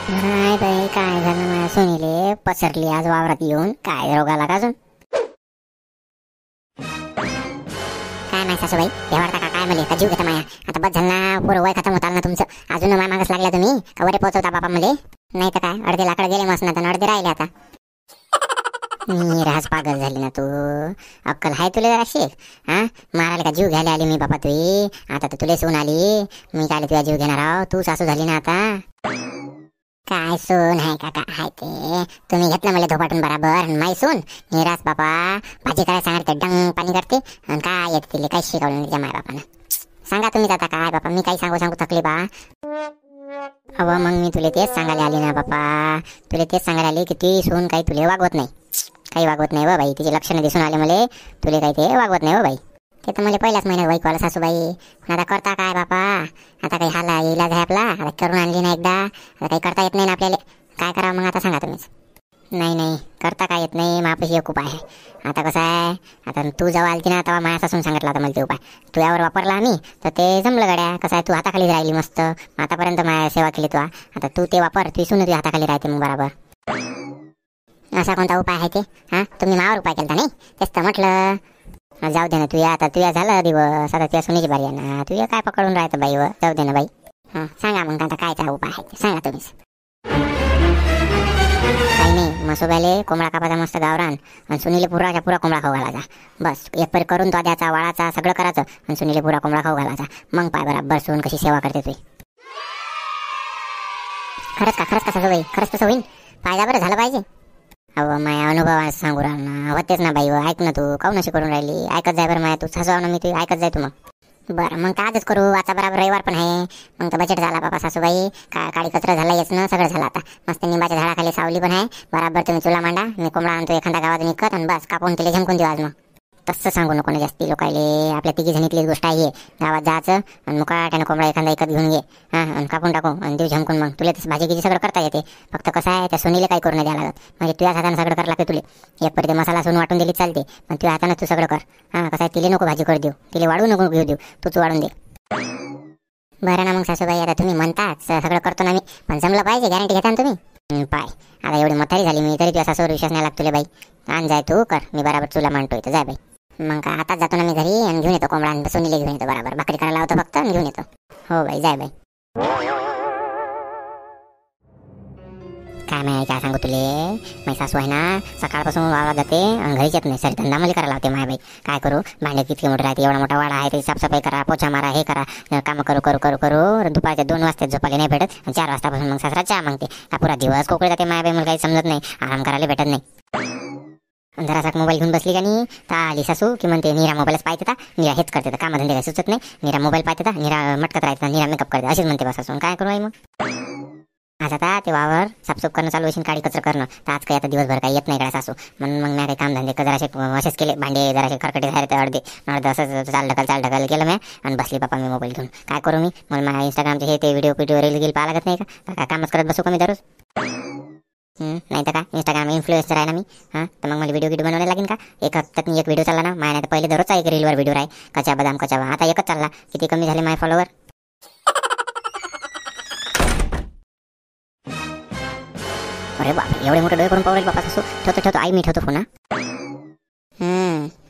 नाही बाई, काय झालं माझ्या सुनीले पसरली आज वावरात येऊन. काय रोग आला का अजून? काय नाही सासूबाई, भेवाडता का काय मला का जीव घेता माया? आता बस झालं ना, पुरं वय खतम होताल ना तुमचं. अजून माय मागच लागल्या तुम्ही का वरे पोहोचवता बापा मले? नाही तर काय, अर्धे लाकडं गेले मस्त ना, अर्धे राहिले आता. मी राज पागल झाली ना तू. अक्कल हाय तुला जराशी? हा, मारायला का जीव घ्यायला आली मी बापा तुई? आता तर तुला सून आली, मी काय तुझा जीव घेणार आहो? तू सासू झाली ना आता. काय सून आहे का काय आहे ते? तुम्ही घेतलं मला धोपाटून बराबर. माई सून निराश बापा, भाजी करायला सांगते डंग पाणी करते आणि काय येते तिला काय शिकवलं तिच्या माय बापानं? सांगा तुम्ही आता काय बापा, मी काही सांगू थकली बा. अव मग मी तुला तेच सांगायला आली ना बापा, तुला तेच सांगायला आली की ती सून काही तुला वागवत नाही, काही वागवत नाही व बाई. तिचे लक्षणं दिसून आले मला, तुला काही ते वागवत नाही व बाई. ते तर मला पहिल्याच महिन्यात बाईक वाला सासूबाई. पण आता करता काय बापा? आता काही हाला इलाज आहे आपला, आता करून आणली ना एकदा, आता काही करता येत नाही ना आपल्याला. काय करावं मग आता सांगा तुम्हीच. नाही नाही, करता काय येत नाही, मापाशी एक उपाय आहे. आता कसं आहे, आता तू जेव्हा आलती ना तेव्हा माया सासून सांगितलं आता मला ते उपाय. तू यावर वापरला आम्ही तर ते जमलं गड्या. कसं आहे, तू हाताखाली राहिली मस्त, आतापर्यंत माया सेवा केली तू. आता तू ते वापर, तू सुन, तू हाताखाली राहते मग बरोबर. असा कोणता उपाय आहे ते? हां, तुम्ही मावर उपाय केला नाही, तेच तर म्हटलं. जाऊ दे ना, तुया आता तुया झालं दिवस, आता तुझ्या सुनीची बारी आहे ना, तुया काय पकडून राहतं बाई व. जाऊ दे ना बाई. हां सांगा मग आता कायचा उपाय आहे ते सांगा तुम्हीच. काही नाही, मसोब्याले कोंबडा कापाचा मस्त गावरान आणि सुनीले पुराच्या पुरा कोंबडा खाऊ घालायचा. बस एक परी करून तो द्याचा, वाळाचा सगळं करायचं आणि सुनीले पुरा कोंबडा खाऊ घालायचा. मग पाय बराबर सून कशी सेवा करते तुझी. खरंच का? खरंच का सासूबाई? खरंच तसं होईन? फायदा बरं झालं पाहिजे. अहो माया अनुभव सांगू राहिला होतेच ना बाई. ऐक ना, तू काऊन अशी करून राहिली? ऐकत जाय बरं माया, तू सासू ना मी, तू ऐकत जाय तू. मग बरं मग आजच करू. आता बरोबर रविवार पण आहे, मग तर बजेट झाला बाबा सासूबाई. काळी कचरा झाला येच ना, सगळं झालं आता. मस्त निंबाच्या झाडाखाली सावली पण आहे बराबर. तुम्ही चुला मांडा, मी कोंबडा आणतो एखादा गावात विकत आणि बस कापून तिला झमकून देऊ आज. मग तसं सांगू नको ना जास्ती लोकायले. आपल्या तिघी जणीतलीच गोष्ट आहे, गावात जायचं आणि मुकाट्यानं कोंबडा एखादा विकत घेऊन घे. हां, आणि कापून टाकू आणि देऊ झमकून. मग तुला तसं भाजी गिजी सगळं करता येते. फक्त कसं आहे, त्या सोनीला काही करून नाही द्यायला लागत. म्हणजे तुझ्याच हातानं सगळं करायला लागते तुला. एक परी मसाला सोन वाटून दिली चालते, पण तुझ्या हातानं तू सगळं कर. हां, कसं आहे, तिला नको भाजी कर देऊ, तिला वाढू नको घेऊ देऊ, तूच वाढून दे. बरं ना मग सासूबाई, आता तुम्ही म्हणताच सगळं करतो ना मी, पण जमलं पाहिजे. गॅरंटी घेता ना तुम्ही? पाय आता एवढी म्हातारी झाली मी तरी तुझ्या सासूवर विश्वास नाही लागतो बाई. आण जाय तू कर, मी बराबर चुला मांडतोय तर जाय बाई. मग काय आताच जातो ना मी घरी आणि घेऊन येतो कोंबडा आणि सोनीला घेऊन येतो बराबर. भाकरी करायला लावतो फक्त आणि घेऊन येतो. हो बाई, जाय बाई. काय माहिती काय सांगू तुले, माझी सासू आहे ना सकाळपासून वावरात जाते आणि घरीच येत नाही. सर धंदा मला करायला लावते. माय बाई काय करू, भांडे किती मोठे राहते, एवढा मोठा वाडा आहे, ते साफसफाई करा, पोछा मारा, हे करा, कामं करू करू करू करू दुपारच्या 2 वाजता झोपायला नाही भेटत आणि 4 वाजतापासून मग सासरा चहा मागते. हा पुरा दिवस कोकळे जाते. माय बाई मला काही समजत नाही, आराम करायला भेटत नाही. जरासा मोबाईल घेऊन बसली का नाही तर आली सासू की म्हणते निरा मोबाईलच पाहते का, निरा हेच करते तर कामधंदे काही सुचत नाही, निरा मोबाईल पाहते का, निरा मटकत राहते, निरा मेकअप करते, अशीच म्हणते बस सासून. काय करू आई मग? आज आता ते वावर साफसूफ करणं चालू असेल, काळी कचरा करणं, तर आज काही आता दिवसभर काही येत नाही काय सासू. म्हणून मग मी काही कामधंदे जरासे असेच केले. भांडे जरासे खरकटे झाले तर अर्धे असंच चाल ढकल केलं मी आणि बसली बापा मी मोबाईल घेऊन. काय करू मी? मला माझ्या इंस्टाग्रामचे हे ते व्हिडिओ रील पाहा लागत नाही का? कामच करत बसू का मी दररोज? नाही तर काय, इंस्टाग्राम इन्फ्लुएन्सर आहे ना मी. हां, तर मग मला व्हिडिओ बनवायला लागेल का? एक हप्त्यात मी एक व्हिडिओ चालला ना माझ्या. नाही तर पहिले दररोजचा एक रीलवर व्हिडिओ आहे, कच्चा बदाम कच्चा. आता एकच चालला, किती कमी झाले माझे फॉलोवर. अरे बाप, एवढे मोठे डोळे करून पावरेल बापा सासू. ठेवतो आई, मी ठेवतो फोन.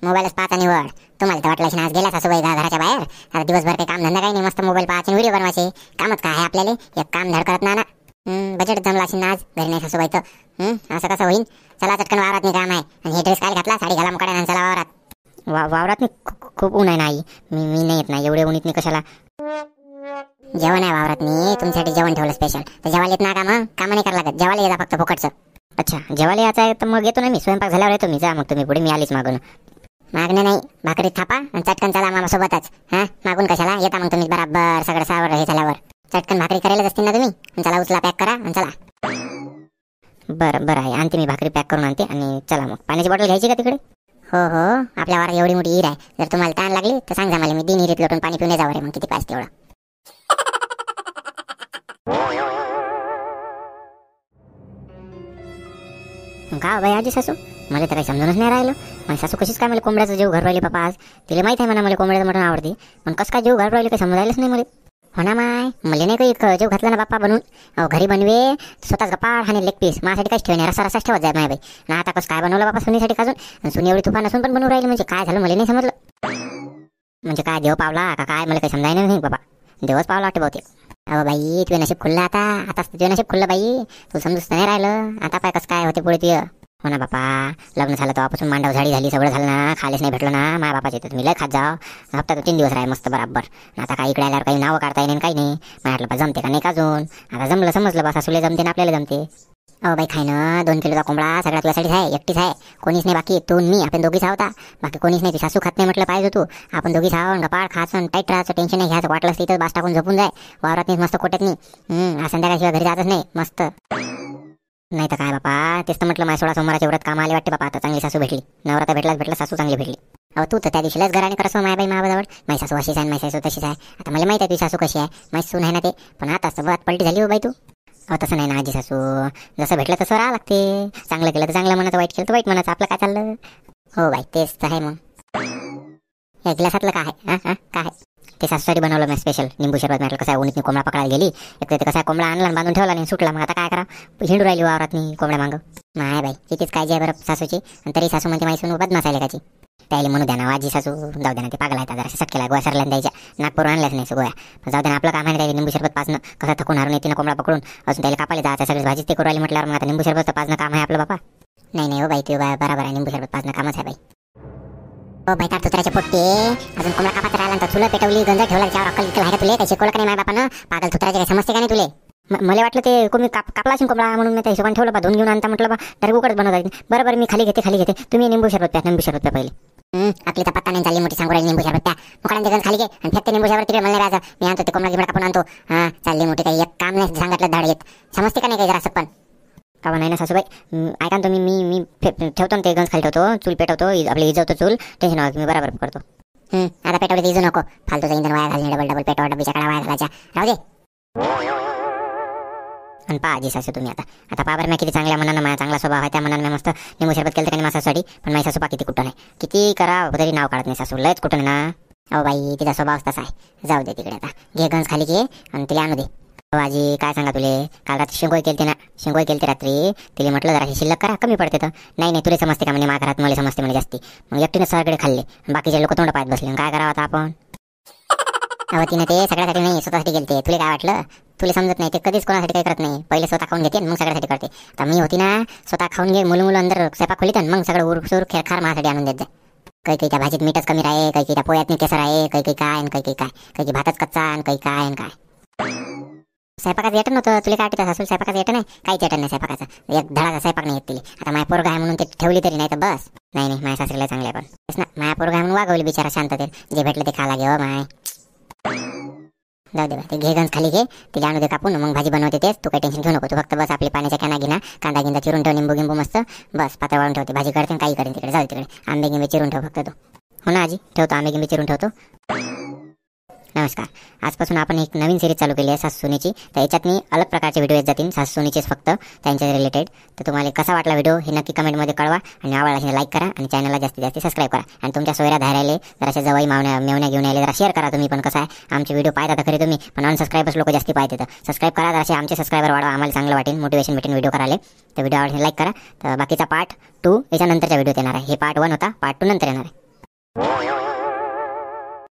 मोबाईलच पाहता निवड. तुम्हाला तर वाटलं आज गेल्या सासूबाई घराच्या बाहेर. आता दिवसभर काही काम धंदा काही नाही, मस्त मोबाईल पाहायचे व्हिडिओ बनवायचे. कामच काय आहे आपल्याला, एक काम धड करत ना. बजेट जमला असेल ना आज, घरी नाही सासूबाई तर. असं कसं होईल? चला चटकन वावरात नाही काम आहे. आणि हे ड्रेस काय घातला, साडी घाला मुकाड्या चला वावरात. वावरात नाही, खूप ऊन आहे ना आई. मी नाही येत नाही, एवढे ऊन येत नाही कशाला. जेवण आहे वावरात, मी तुमच्यासाठी जेवण ठेवलं स्पेशल. तर जेवायला येत ना का? मग कामं नाही करायला लागत, जेवायला येता फक्त फुकटचं. अच्छा, जेवायला यायचं आहे तर मग येतो ना मी. स्वयंपाक झाल्यावर येतो मी. जा मग तुम्ही पुढे, मी आलीच मागून. मागणं नाही, भाकरीत थापा आणि चटकन चला मामा सोबतच. हां, मागून कशाला येता मग तुम्ही बराबर सगळं सावर हे झाल्यावर. चटकन भाकरी करायलाच असतील ना तुम्ही. चला उचला, पॅक करा आणि चला. बरं आहे, आणते मी भाकरी पॅक करून आणते. आणि चला मग, पाण्याची बॉटल घ्यायची का तिकडे? हो आपल्या वारात एवढी मोठी हिर आहे. जर तुम्हाला ताण लागली तर सांगा मला, मी 3 हिरीत लोटून पाणी पिऊन जावं रे. मग किती पाहिजे तेवढं. का बाई आजी सासू, मला तर काही समजूनच नाही राहिलं. माझी सासू कशीच काय मला कोंबड्याचा जीव घर राहिली बापा आज. तिला माहित आहे म्हणा मला कोंबड्याचं मटण आवडते, पण कसं काय जीव घर राहिली काही समजायलाच नाही मला. हो ना माय, मला नाही काही जेव घातला ना बाप्पा बनवून. घरी बनवे स्वतःच गप्पाळ आणि लेग पीस माझ्यासाठी काहीच ठेवणे, रसा रसाच ठेवत जाय माय बाई ना. आता कसं काय बनवलं बाप्पा सुनीसाठी अजून, सुनी एवढी तुफान असून पण बनवून राहिली म्हणजे काय झालं मला नाही समजलं. म्हणजे काय देव पावला का काय मला काही समजायला नाही बाबा. देवच पावला वाटते बहुतेक. अहो बाई तुझे नशीब खुललं आता तुझे नशीब खुललं बाई. तू समजूच नाही राहिलं आता पाय कसं काय होते पुढे तुझं. हो ना बापा, लग्न झालं तेव्हापासून मांडव झाडी झाली, सगळं झालं ना, खालीच नाही भेटलं ना. माझ्या बापाचे तर तुम्ही लय खात जाव. हप्ता 3 दिवस राही मस्त बराबर. आता काय इकडे आल्यावर काही नावं काढता येईल काही नाही. म्हटलं बा जमते का नाही का अजून. आता जमलं समजलं बा, सासूले जमते ना आपल्याला जमते. अहो बाई खाय ना 2 किलोचा कोंबडा सगळ्या तुझ्यासाठीच आहे, एकटीच आहे. कोणीच नाही बाकी, तू मी आपण दोघीच आहोता. बाकी कोणीच नाही. ती सासू खात नाही म्हटलं पाहिजे तू. आपण दोघीच आहोत. गपाळ खायचं टाईट राहायचं, टेन्शन नाही घ्यायचं. वाटलं तिथं बास टाकून झोपून जाय वावरात नाही मस्त कोट्यात नाही. आज संध्याकाळशिवाय घरी जातच नाही मस्त. नाही तर काय बापा, तेच तर म्हटलं माझ्या 16 सोमवाराच्या व्रत काम आले वाटते बापा. आता चांगली सासू भेटली, नवरा भेटला सासू चांगली भेटली. अहो तू तर त्या दिवशीलाच घराने करसो माय बाई मावाजवळ. माझी सासू अशीच आहे, माझी सासू तशीच आहे. आता मला माहिती आहे तुझी सासू कशी आहे, माझी सून आहे ना ते. पण आता बात पलटी झाली हो बाई तू. अहो तसं नाही ना आजी सासू, जसं भेटलं तसं राहा लागते. चांगलं केलं तर चांगलं म्हणायचं, वाईट केलं तर वाईट म्हणायचं. आपलं काय चाललं. हो बाई तेच तर आहे. मग या ग्लासातलं काय आहे काय ते सासूसाठी बनवलं मी स्पेशल निंबू शरबत. म्हटलं कसं आहे उन्हीत कोंबडा पकडायला गेली, एक तर ते कसं आहे कोंबडा आणला बांधून ठेवला नाही, सुटला. मग आता काय करा, हिंडू राहिली वावरात मी कोंबड्या मागं. माय बाई कितीच काळजी आहे बरं सासूची. आणि तरी सासू म्हणते माझी सून बदमाश आहे लेकाची. त्याला म्हणू द्या ना आजी सासू, जाऊ द्या ना, ते पागल आहे जरा सटकेला गोळ्या सरल्या द्यायच्या, नागपूर आणल्याच नाही गोळ्या. पण जाऊ द्या ना, आपलं काम आहे. निंबू शरबत पाजणं कसं थकून हारून येते ना कोंबडा पकडून, अजून त्याला कापायला जायचं, सगळी भाजीच ते करू राहिली म्हटल्यावर मग आता निंबू शरबत पाजणं काम आहे आपलं बापा. नाही हो बाई तू बरोबर आहे, निंबू शरबत पाजणं कामच आहे बाई. हो बाई तार तुतराचे पोट्टे, अजून कोंबडा कापायचा राहिला तर तुला पेटवली गंजा ठेवला त्याच्यावर अक्कल इतकं आहे का तुले. काही शिकवलं का नाही माझ्या बापानं. पागल तुतराचे काय समजते का नाही तुले. मला वाटलं ते कोणी कापला असेल कोंबडा म्हणून मी त्या हिशोबाने ठेवलं बा. धुवून घेऊन आणता म्हटलं बा डरगुकडच बनवता. बरोबर मी खाली घेते. तुम्ही निंबू शरबत प्या, निंबू शरबत प्या पहिले. आपली तर पत्ता नाही चालली मोठी सांगू राहिली निंबू शरबत प्या. मुकाड्यांचे गंज खाली घे आणि फेकते निंबू शरबत तिकडे. मला राहायचं मी आणतो ते कोंबडा गिबडा कापून आणतो. हा चालली मोठी काही एक काम नाही सांगितलं धाड येत. समजते का नाही काही जरा पण. का नाही ना सासूबाई, ऐका ना तुम्ही, मी ठेवतो ना ते गंज खाली ठेवतो, चूल पेटवतो, आपली इजवतो चूल. टेन्शन नका, मी बरोबर करतो. आता पेटवली इजू नको, फालतूचं इंधन वाया घालणे, डबल पेटवा डबीच्या कडा वाया घालायच्या राहू दे. आणि पहा आजी सासू तुम्ही आता पहा बरं, मी किती चांगल्या मनानं माझा चांगला स्वभाव आहे, त्या मनानं मी मस्त निंबू शरबत केलं काही माझ्यासाठी. पण माझी सासू पा किती कुठं नाही, किती करा तरी नाव काढत नाही सासू, लयच कुठं ना. अहो बाई तिचा स्वभाव तसा आहे. जाऊ दे तिकडे, आता घे गंज खाली घे आणि तिला आणू दे. हो आजी काय सांगा तुले, काल रात्री शेंगोई केलते रात्री. तिला म्हटलं जरा शिल्लक करा, कमी पडते तर. नाही तुला समजते का म्हणे, माझ्या घरात मला समजते म्हणे जास्ती. मग एकटीने सगळे खाल्ले, बाकीचे लोक तोंड पाहत बसले. काय करावं आता आपण. अहो तिने ते सगळ्यासाठी नाही स्वतःसाठी गेलते. तुला काय वाटलं, तुला समजत नाही ते कधीच कोणासाठी काही करत नाही. पहिले स्वतः खाऊन घेते मग सगळ्यासाठी करते. तर मी होती ना, स्वतः खाऊन घे मुलं अंदर स्वयंपाक खोलीत मग सगळं उरसूर खेळखार माझ्यासाठी आणून देत जाय. काही त्या भाजीत मीठच कमी राहे, काही त्या पोळ्यात नाही केसर आहे, काही काय आणि काही भातच कच्चा आणि काही काय आणि काय. स्वयंपाकाचं येतं नव्हतं तुला, काय सासू स्वयंपाकाचं येतं नाही, काहीच येतं नाही स्वयंपाकाचं. एक धडाचा स्वयंपाक नाही येत तिला. आता माझ्या पोरगा आहे म्हणून ते ठेवली तरी, नाही तर बस. नाही माझ्या सासरीला चांगले पण ना, माझ्या पोरगा आहे म्हणून वागवली बिचारा शांततेत. जे भेटलं ते खाला घे माय. जाऊ दे ते घे गंज खाली घे, तिला आणू दे कापून, मग भाजी बनवते तेच. तू काही टेन्शन घेऊ नको, तू फक्त बस आपली पाण्याच्या कॅना गिना कांदा गिंदा चिरून ठेव, निंबू गिंबू मस्त बस पातळ वाळून ठेवते. भाजी करते काही करेन तिकडे, जाऊ तिकडे. आंबे गिंबे चिरून ठेव फक्त तू. हो ना आजी, ठेवतो आंबे गिंबे चिरून ठेवतो. नमस्कार, आजपासून आपण एक नवीन सिरीज चालू केली आहे सासू सुनेची. तर याच्यात मी अलग प्रकारचे व्हिडिओ येत जातील सासू सुनेचेच फक्त, त्यांच्या रिलेटेड. तर तुम्हाला कसा वाटला व्हिडिओ हे नक्की कमेंटमध्ये कळवा. आणि आवडला लाईक करा आणि चॅनलला जास्तीत जास्त सबस्क्राईब करा. आणि तुमच्या सोयऱ्या धारायले जराशा जवळ मेवण्या घेऊन यायला जरा शेअर करा तुम्ही पण. कसं आहे आमचे व्हिडिओ पाहता तर खरी तुम्ही, पण अनसबस्क्राईबर्स लोक जास्ती पाहते. तर सबस्क्राईब करा जराशे, आमचे सबस्क्रायबर वाढवा, आम्हाला चांगलं वाटेल, मोटिवेशन भेटेल व्हिडिओ करायला. तर व्हिडिओ आवडले लाईक करा. तर बाकीचा पार्ट 2 याच्यानंतरच्या व्हिडिओत येणार आहे. हे पार्ट 1 होता, पार्ट 2 नंतर येणार आहे.